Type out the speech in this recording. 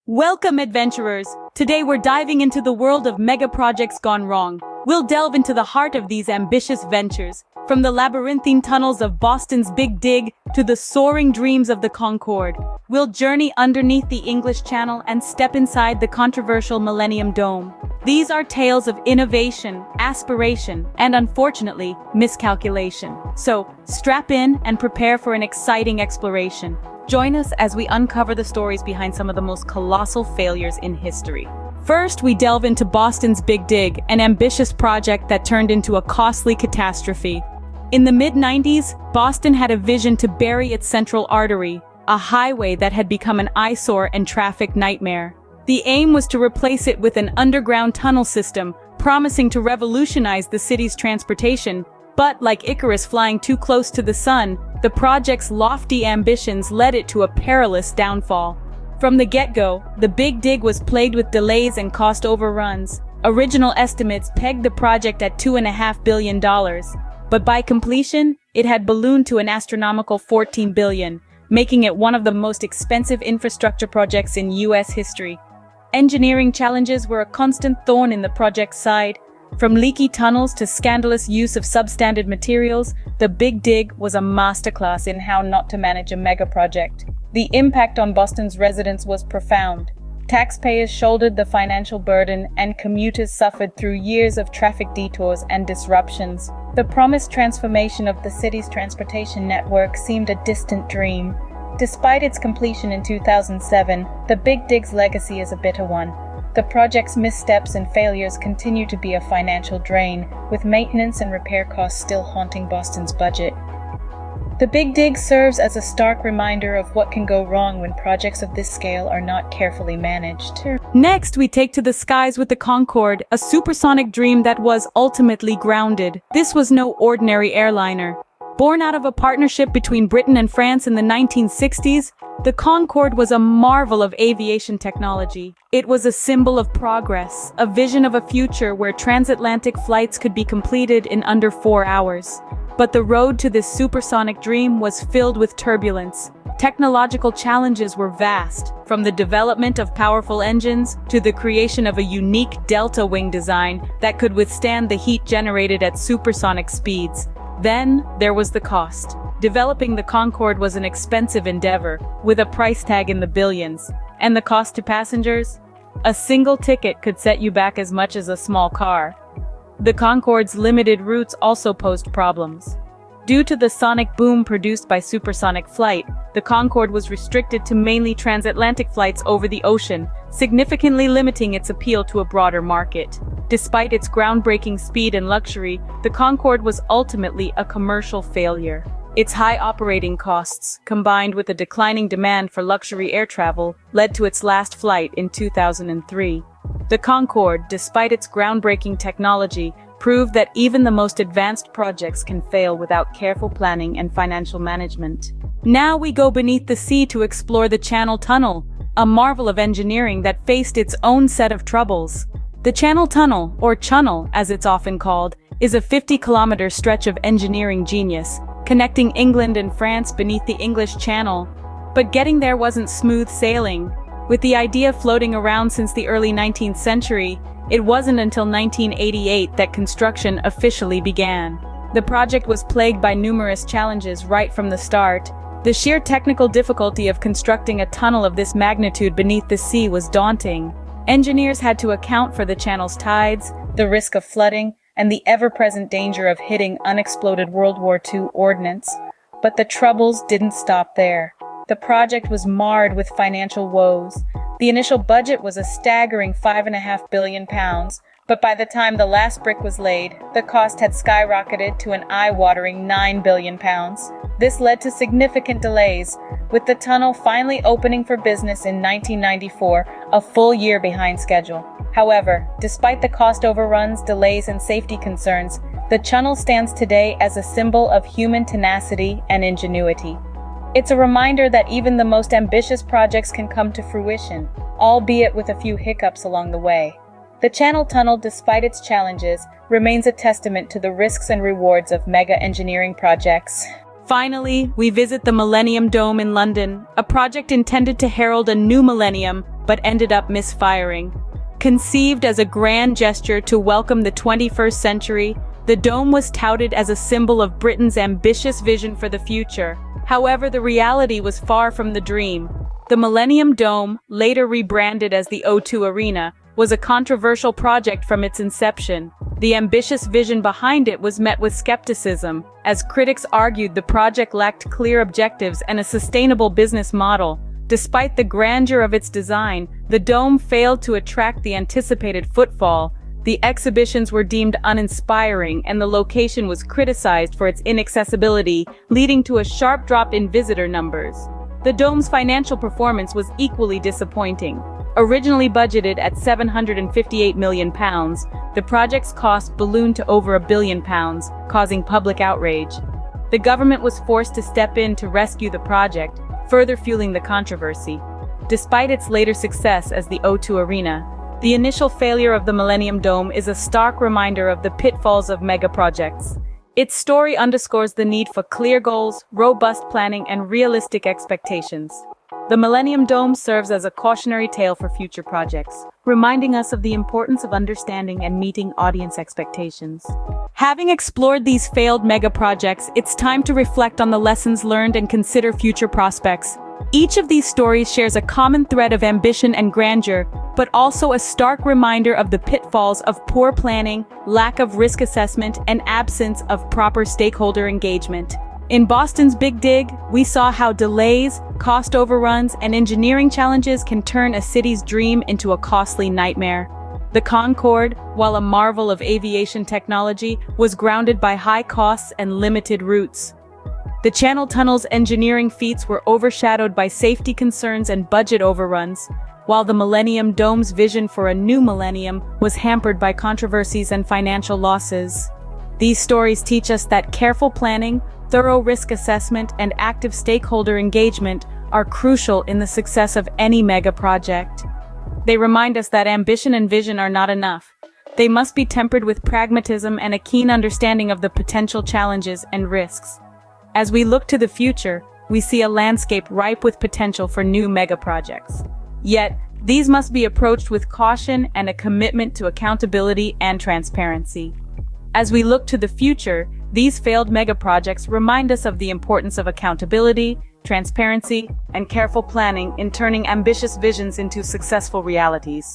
Welcome, adventurers! Today we're diving into the world of mega projects gone wrong. We'll delve into the heart of these ambitious ventures, from the labyrinthine tunnels of Boston's Big Dig to the soaring dreams of the Concorde. We'll journey underneath the English Channel and step inside the controversial Millennium Dome. These are tales of innovation, aspiration, and unfortunately, miscalculation. So, strap in and prepare for an exciting exploration. Join us as we uncover the stories behind some of the most colossal failures in history. First, we delve into Boston's Big Dig, an ambitious project that turned into a costly catastrophe. In the mid-90s, Boston had a vision to bury its central artery, a highway that had become an eyesore and traffic nightmare. The aim was to replace it with an underground tunnel system, promising to revolutionize the city's transportation. But, like Icarus flying too close to the sun, the project's lofty ambitions led it to a perilous downfall. From the get-go, the Big Dig was plagued with delays and cost overruns. Original estimates pegged the project at $2.5 billion, but by completion, it had ballooned to an astronomical $14 billion, making it one of the most expensive infrastructure projects in U.S. history. Engineering challenges were a constant thorn in the project's side. From leaky tunnels to scandalous use of substandard materials, the Big Dig was a masterclass in how not to manage a mega project. The impact on Boston's residents was profound. Taxpayers shouldered the financial burden, and commuters suffered through years of traffic detours and disruptions. The promised transformation of the city's transportation network seemed a distant dream. Despite its completion in 2007, the Big Dig's legacy is a bitter one. The project's missteps and failures continue to be a financial drain, with maintenance and repair costs still haunting Boston's budget. The Big Dig serves as a stark reminder of what can go wrong when projects of this scale are not carefully managed. Next, we take to the skies with the Concorde, a supersonic dream that was ultimately grounded. This was no ordinary airliner. Born out of a partnership between Britain and France in the 1960s, the Concorde was a marvel of aviation technology. It was a symbol of progress, a vision of a future where transatlantic flights could be completed in under 4 hours. But the road to this supersonic dream was filled with turbulence. Technological challenges were vast, from the development of powerful engines to the creation of a unique delta wing design that could withstand the heat generated at supersonic speeds. Then, there was the cost. Developing the Concorde was an expensive endeavor, with a price tag in the billions. And the cost to passengers? A single ticket could set you back as much as a small car. The Concorde's limited routes also posed problems. Due to the sonic boom produced by supersonic flight, the Concorde was restricted to mainly transatlantic flights over the ocean, significantly limiting its appeal to a broader market. Despite its groundbreaking speed and luxury, the Concorde was ultimately a commercial failure. Its high operating costs, combined with a declining demand for luxury air travel, led to its last flight in 2003. The Concorde, despite its groundbreaking technology, proved that even the most advanced projects can fail without careful planning and financial management. Now we go beneath the sea to explore the Channel Tunnel, a marvel of engineering that faced its own set of troubles. The Channel Tunnel, or Chunnel as it's often called, is a 50-kilometer stretch of engineering genius, connecting England and France beneath the English Channel. But getting there wasn't smooth sailing. With the idea floating around since the early 19th century, it wasn't until 1988 that construction officially began. The project was plagued by numerous challenges right from the start. The sheer technical difficulty of constructing a tunnel of this magnitude beneath the sea was daunting. Engineers had to account for the channel's tides, the risk of flooding, and the ever-present danger of hitting unexploded World War II ordnance. But the troubles didn't stop there. The project was marred with financial woes. The initial budget was a staggering £5.5 billion, but by the time the last brick was laid, the cost had skyrocketed to an eye-watering £9 billion. This led to significant delays, with the tunnel finally opening for business in 1994, a full year behind schedule. However, despite the cost overruns, delays, and safety concerns, the tunnel stands today as a symbol of human tenacity and ingenuity. It's a reminder that even the most ambitious projects can come to fruition, albeit with a few hiccups along the way. The Channel Tunnel, despite its challenges, remains a testament to the risks and rewards of mega engineering projects. Finally, we visit the Millennium Dome in London, a project intended to herald a new millennium, but ended up misfiring. Conceived as a grand gesture to welcome the 21st century, the dome was touted as a symbol of Britain's ambitious vision for the future. However, the reality was far from the dream. The Millennium Dome, later rebranded as the O2 Arena, was a controversial project from its inception. The ambitious vision behind it was met with skepticism, as critics argued the project lacked clear objectives and a sustainable business model. Despite the grandeur of its design, the dome failed to attract the anticipated footfall. The exhibitions were deemed uninspiring, and the location was criticized for its inaccessibility, leading to a sharp drop in visitor numbers. The dome's financial performance was equally disappointing. Originally budgeted at £758 million, the project's cost ballooned to over £1 billion, causing public outrage. The government was forced to step in to rescue the project, further fueling the controversy. Despite its later success as the O2 Arena, the initial failure of the Millennium Dome is a stark reminder of the pitfalls of megaprojects. Its story underscores the need for clear goals, robust planning, and realistic expectations. The Millennium Dome serves as a cautionary tale for future projects, reminding us of the importance of understanding and meeting audience expectations. Having explored these failed megaprojects, it's time to reflect on the lessons learned and consider future prospects. Each of these stories shares a common thread of ambition and grandeur, but also a stark reminder of the pitfalls of poor planning, lack of risk assessment, and absence of proper stakeholder engagement. In Boston's Big Dig, we saw how delays, cost overruns, and engineering challenges can turn a city's dream into a costly nightmare. The Concorde, while a marvel of aviation technology, was grounded by high costs and limited routes. The Channel Tunnel's engineering feats were overshadowed by safety concerns and budget overruns, while the Millennium Dome's vision for a new millennium was hampered by controversies and financial losses. These stories teach us that careful planning, thorough risk assessment, and active stakeholder engagement are crucial in the success of any mega project. They remind us that ambition and vision are not enough. They must be tempered with pragmatism and a keen understanding of the potential challenges and risks. As we look to the future, we see a landscape ripe with potential for new mega projects. Yet, these must be approached with caution and a commitment to accountability and transparency. As we look to the future, these failed megaprojects remind us of the importance of accountability, transparency, and careful planning in turning ambitious visions into successful realities.